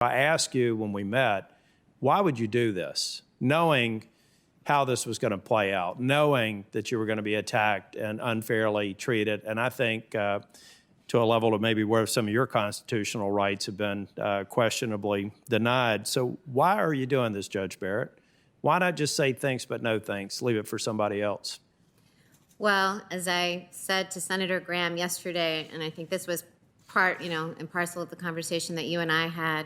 I asked you when we met, why would you do this, knowing how this was going to play out, knowing that you were going to be attacked and unfairly treated, and I think to a level of maybe where some of your constitutional rights have been questionably denied. So why are you doing this, Judge Barrett? Why not just say thanks but no thanks, leave it for somebody else? Well, as I said to Senator Graham yesterday, and I think this was part, and parcel of the conversation that you and I had,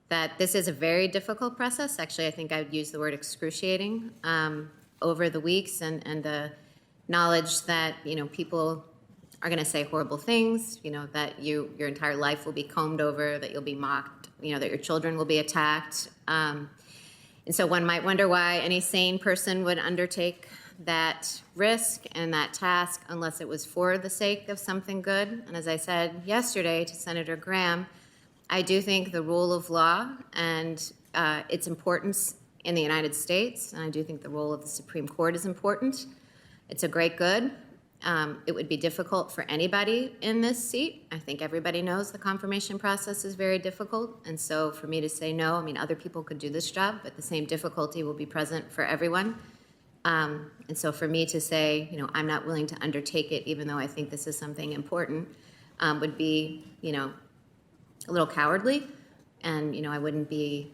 that this is a very difficult process. Actually, I think I would use the word excruciating over the weeks, and the knowledge that, people are going to say horrible things, that your entire life will be combed over, that you'll be mocked, that your children will be attacked. And so one might wonder why any sane person would undertake that risk and that task unless it was for the sake of something good. And as I said yesterday to Senator Graham, I do think the rule of law and its importance in the United States, and I do think the role of the Supreme Court is important. It's a great good. It would be difficult for anybody in this seat. I think everybody knows the confirmation process is very difficult. And so for me to say no, other people could do this job, but the same difficulty will be present for everyone. And so for me to say, I'm not willing to undertake it, even though I think this is something important, would be, a little cowardly. And, I wouldn't be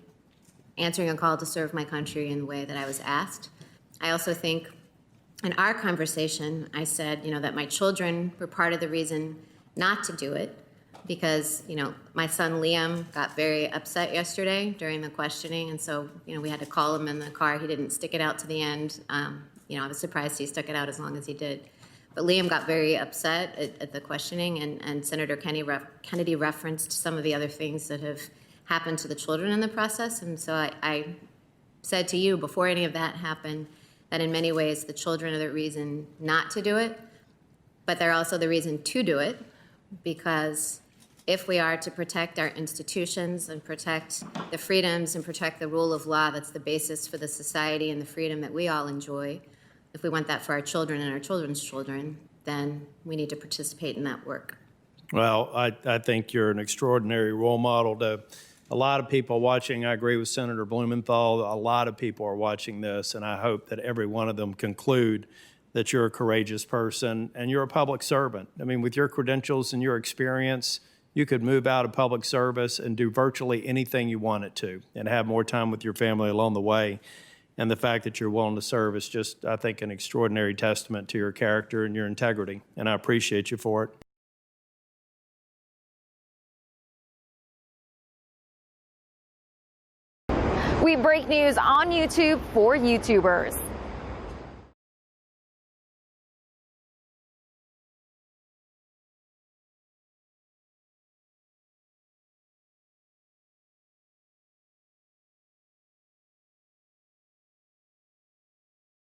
answering a call to serve my country in the way that I was asked. I also think in our conversation, I said, that my children were part of the reason not to do it because, my son Liam got very upset yesterday during the questioning. And so, we had to call him in the car. He didn't stick it out to the end. I was surprised he stuck it out as long as he did. But Liam got very upset at the questioning, and Senator Kennedy referenced some of the other things that have happened to the children in the process. And so I said to you before any of that happened that in many ways the children are the reason not to do it, but they're also the reason to do it, because if we are to protect our institutions and protect the freedoms and protect the rule of law that's the basis for the society and the freedom that we all enjoy, if we want that for our children and our children's children, then we need to participate in that work. Well, I think you're an extraordinary role model to a lot of people watching. I agree with Senator Blumenthal. A lot of people are watching this, and I hope that every one of them conclude that you're a courageous person and you're a public servant. With your credentials and your experience, you could move out of public service and do virtually anything you wanted to and have more time with your family along the way. And the fact that you're willing to serve is just, I think, an extraordinary testament to your character and your integrity. And I appreciate you for it. We break news on YouTube for YouTubers.